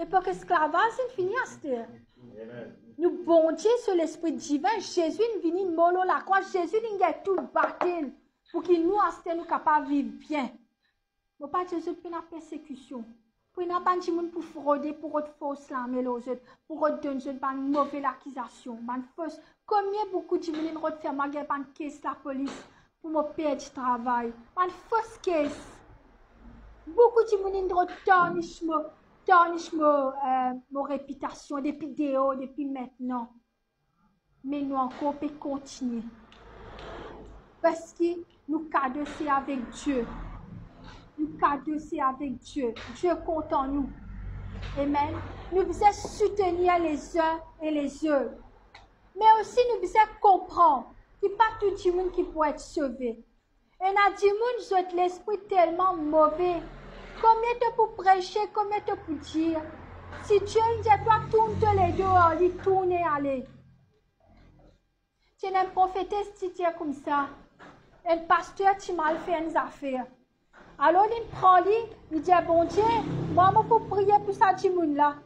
L'époque esclavage, c'est fini à cette heure. Nous bon Dieu sur l'esprit divin, Jésus est venu mollo la croix, Jésus a tout battu pour qu'il nous à cette heure nous capables de vivre bien. Mais pas Jésus pour la persécution. Pour n'a pas de monde pour frauder, pour autre fausse slammer les autres, pour autre donner une mauvaise accusation, une fausse. Combien beaucoup de monde ont fait ma guerre une caisse la police pour me perdre du travail, une fausse caisse. Beaucoup de monde ont tarnish ma réputation depuis dehors, depuis maintenant. Mais nous encore peut continuer. Parce que nous cadeaux avec Dieu. Nous cadeaux avec Dieu. Dieu compte en nous. Amen. Nous devons soutenir les uns et les autres. Mais aussi nous devons comprendre qu'il n'y a pas tout le monde qui peut être sauvé. Et dans le monde, j'ai l'esprit tellement mauvais. Combien tu peux prêcher, combien tu peux dire. Si Dieu dit toi, tourne les deux, il tourne et aller. Tu es un prophétesse qui dit comme ça. Un pasteur qui mal fait une affaire. Alors il prend lui, il dit bon Dieu, maman pour prier pour ça du monde là.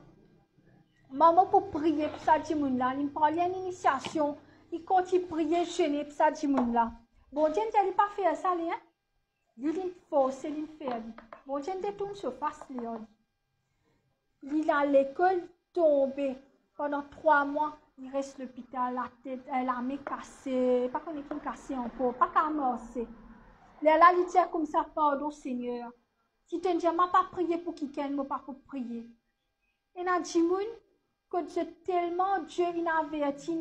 Maman pour prier pour ça du monde là. Il prend lui une initiation, il continue à prier jeûner pour ça du monde là. Bon Dieu ne dit pas faire ça lui, hein? Il force, il fait. Bon Dieu détourne sur face lui. Il est à l'école tombé pendant 3 mois. Il reste à l'hôpital, la tête, la main cassée, pas qu'on est cassée encore, pas qu'à morcer. Là, il dit comme ça, pardon Seigneur. Si tu ne dis pas prier pour quelqu'un, ne pas pour prier. Et dans le monde, que Dieu tellement, Dieu il avertit.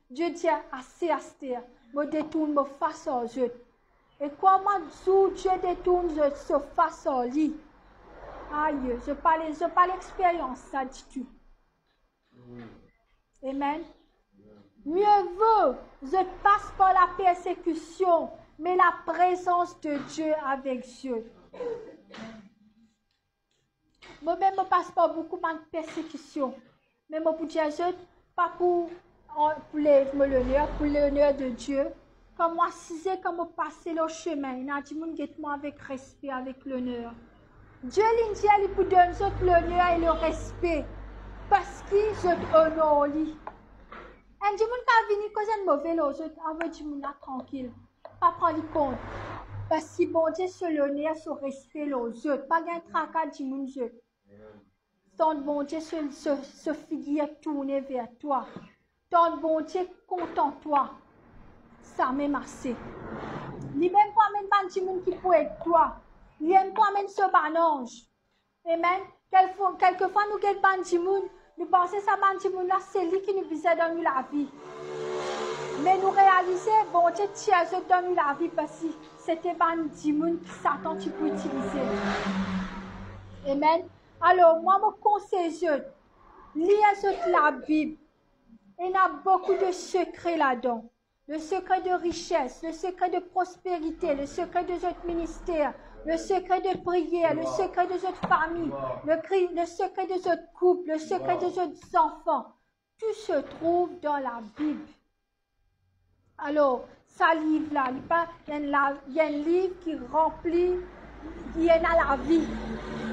Dieu dit assez à cette me détourne, me face aux autres. Et comment Dieu détourne, se face aux lui. Aïe, je parle l'expérience, ça dit tout. Amen. Mieux vaut, je passe par la persécution, mais la présence de Dieu avec Dieu. Moi-même, je ne passe pas beaucoup de persécution. Mais moi, pour dire, pas pour l'honneur de Dieu. Comme moi, si c'est comme moi passer le chemin, il y a des gens qui moi avec respect, avec l'honneur. Dieu, il dit, il peut donner l'honneur et le respect. Parce qu'il honore lui. Un gens qui vient cause de mauvais aux autres, avec des gens tranquille. Pas prendre compte. Parce que bon Dieu sur l'honneur, sur le respect aux autres. Pas un tracas des gens. Tant bon Dieu se figure tourner vers toi. Tant bon Dieu content toi. Ça même assez. Il même pas même pas des gens qui peut être toi. Il même pas même ce banange. Amen. Quelquefois nous avons pas des gens. Nous pensons que ça là, c'est lui qui nous visait dans la vie. Mais nous réalisons, bon Dieu, tiens, je donne la vie parce que c'était pas un démon qui Satan tu peux utiliser. Amen. Alors, moi, je conseille, lisez la Bible. Il y a beaucoup de secrets là-dedans. Le secret de richesse, le secret de prospérité, le secret de votre ministère, le secret de prière, le secret de votre famille, le secret de votre couple, le secret de votre enfants. Tout se trouve dans la Bible. Alors, ça livre-là, il y a un livre qui remplit, qui est dans la vie.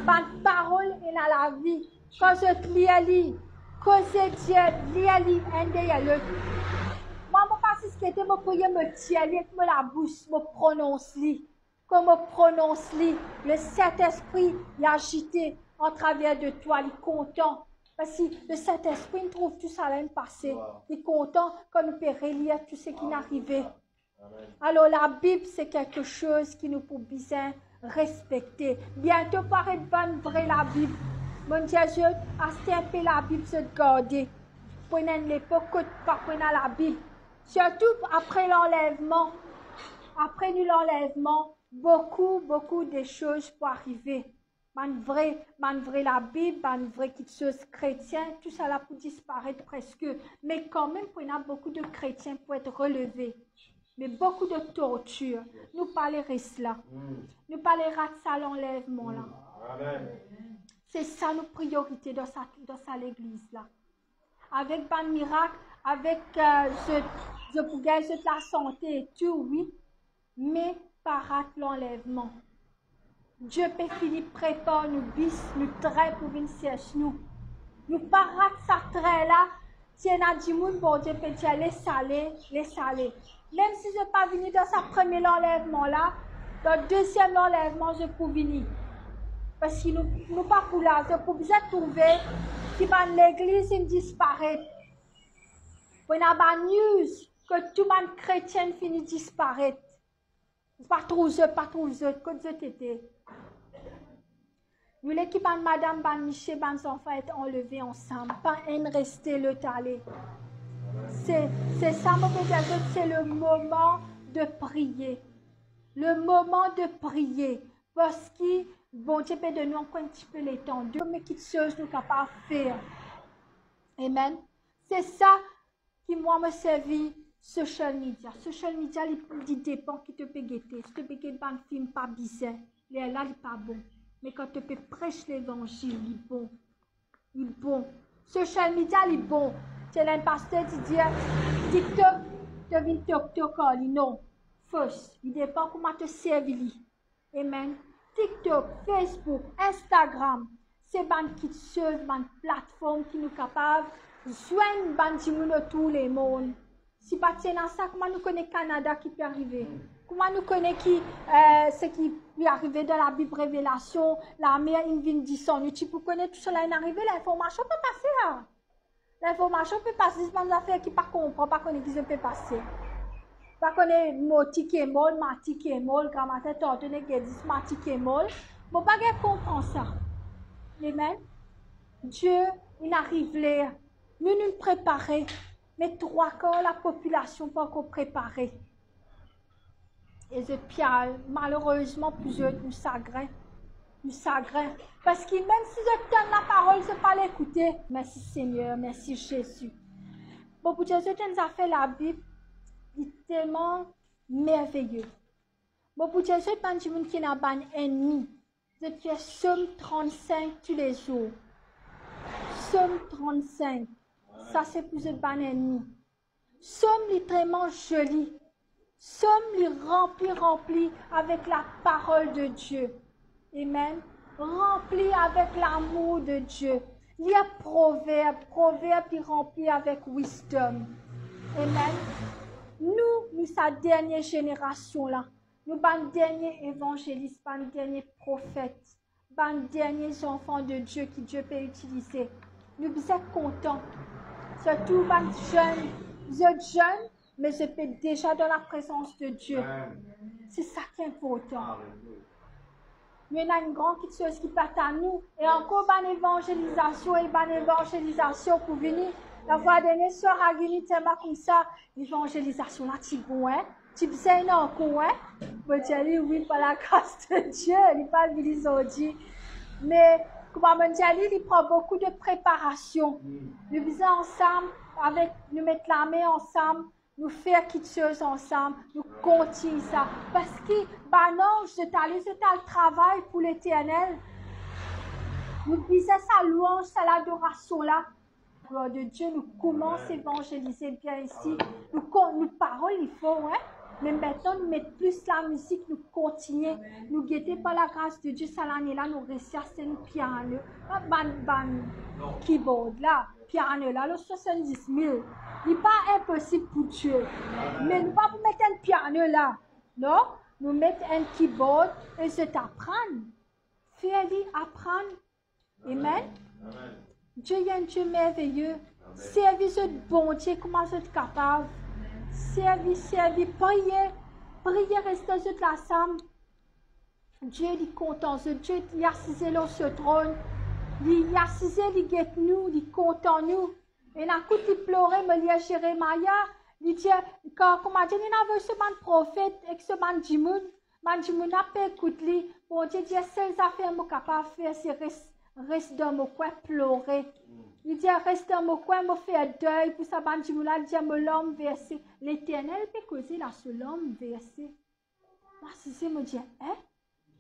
Par parole est dans la vie. Quand je lis, cause Dieu, lis, l'autre. Moi, je passe ce qui était, je prier, me tirer avec la bouche, me prononce li. Comme je prononce li, le Saint-Esprit est agité en travers de toi, il est content. Parce que le Saint-Esprit trouve tout ça là passé. Il est content quand nous peut relire tout ce qui est arrivé. Alors la Bible, c'est quelque chose qui nous peut bien respecter. Bientôt paraît bonne vraie la Bible. Mon Dieu, je un peu la Bible se garder. Pendant l'époque, pas pendant la Bible. Surtout après l'enlèvement. Après l'enlèvement, beaucoup de choses peuvent arriver. Man vrai la Bible, man vrai quelque chose chrétien, tout ça là peut disparaître presque. Mais quand même, il y a beaucoup de chrétiens pour être relevés. Mais beaucoup de torture. Nous parlerons cela. Nous parlerons de ça l'enlèvement là. C'est ça nos priorités dans l'église là. Avec un miracle, avec je pourrais la santé et tout, oui. Mais par l'enlèvement. Dieu peut finir prépare nous bis, nous traits pour venir chercher nous. Nous pas rater sa trait là. Si on a dit bon Dieu peut dire les salés. Même si je ne pas venir dans sa premier enlèvement là, dans le deuxième enlèvement, je peux venir. Parce que nous pas pour là, je peux bien trouver qui va l'église il disparaît. On a pas news que tout le monde chrétien finit disparaître. Pas trop que je t'étais. Nous l'équipe de Madame Ban Michel, ban enfants être enlevés ensemble, pas un rester le talé. C'est ça, mon pédagogue, c'est le moment de prier. Le moment de prier. Parce que, bon Dieu peut donner encore un petit peu les temps. Dieu mais quelque chose nous capable de faire. Amen. C'est ça qui, moi, me servit social media. Social media, il dépend qui te peut guetter. Si tu peux guetter un film pas bizarre, là, il n'est pas bon. Mais quand tu peux prêcher l'évangile, il est bon. Il est bon. Social media, il est bon. C'est un pasteur qui dit TikTok, tu viens TikTok, non. First, il dépend comment te servir. Amen. TikTok, Facebook, Instagram, c'est une plateforme qui nous capable de joindre tous les mondes. Si pas dans ça, comment nous connaissons Canada qui peut arriver? Comment nous connaissons ce qui peut arriver dans la Bible Révélation, la mer, il vient descendre. Tu peux connaître tout cela, il arrive, l'information peut passer là. L'information peut passer, c'est pas une affaire qui ne comprend pas connaître qui peut passer. Pas connaître moti qui est molle, mati qui est molle, grammaire tortue qui dit mati qui est molle. Bon, pas comprendre ça. Amen. Dieu, il arrive là. Nous nous préparer. Mais 3/4 de la population n'est pas encore préparée. Et puis, malheureusement, plusieurs nous s'agrègent. Parce que même si je donne la parole, je ne peux pas l'écouter. Merci Seigneur, merci Jésus. Bon, pour Jésus, tu nous as fait la Bible, il est tellement merveilleux. Bon, pour Jésus, il y a des gens qui n'ont pas d'ennemis. Je fais Somme 35 tous les jours. Somme 35. Ça, c'est pour un bon ennemi. Somme littéralement joli. Somme rempli avec la parole de Dieu. Amen. Rempli avec l'amour de Dieu. Il y a proverbe qui rempli avec wisdom. Amen. Nous sa dernière génération là. Nous, ban dernier évangéliste, ban dernier prophète, ban derniers enfants de Dieu que Dieu peut utiliser. Nous sommes contents. Surtout ban jeunes. Vous êtes jeunes, mais je peux déjà dans la présence de Dieu. C'est ça qui est important. Mais il y a une grande chose qui part à nous. Et encore ban évangélisation pour venir. La fois dernière, soeur a gagné tellement comme ça. L'évangélisation là, tu bon, hein? Tu sais, non, quoi, hein? Bon, tu as dit oui, par la grâce de Dieu. Il n'est pas l'église aujourd'hui. Mais, comme on dit, il prend beaucoup de préparation. Nous faisons ensemble, nous mettons la main ensemble, nous faire quelque chose ensemble, nous continuons ça. Parce que, bah non, c'est le travail pour l'Éternel. Nous faisons sa louange, sa l'adoration là. Gloire de Dieu, nous commençons à évangéliser bien ici. Nous paroles, il faut, hein? Mais maintenant, nous mettons plus la musique, nous continuons. Nous guettons par la grâce de Dieu, ça l'année là, nous restons un piano. Keyboard là, piano là, le 70 000. Il n'est pas impossible pour Dieu. Mais nous ne pouvons pas mettre un piano là. Non? Nous mettons un keyboard et c'est apprendre. Faire-lui apprendre. Amen. Dieu est un Dieu merveilleux. Service de bon Dieu, comment vous êtes capable? Service, priez, restez sur la somme. Dieu est content, Dieu est assis sur ce trône. Il est assis, il guette nous, il est content nous. Et la coup il pleurait, me lia Jérémia, il dit, comment Dieu n'a vu ce man prophète et ce man Jimoun n'a pas écouté. Bon Dieu dit, seules affaires que capable de faire, c'est reste dans mon coin pleurer. Il dit, reste dans mon coin, me faire deuil. Pour ça, ban Jimoun a dit, me l'homme versé. L'Éternel peut causer là, ce l'homme versé. Moi, si c'est me dit, hein?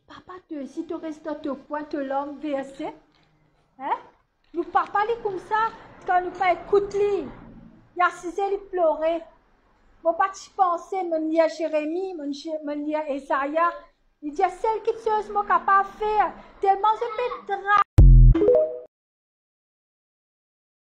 Papa, si tu restes dans ton coin, tu l'homme versé. Hein? Nous papa, il comme ça, quand nous pas écouter, il a cisé, il pleurait. Bon, pas tu pensais, me lia Jérémie, me lia Esaïa, Il dit, celle qui chose moi capable de faire, tellement je peux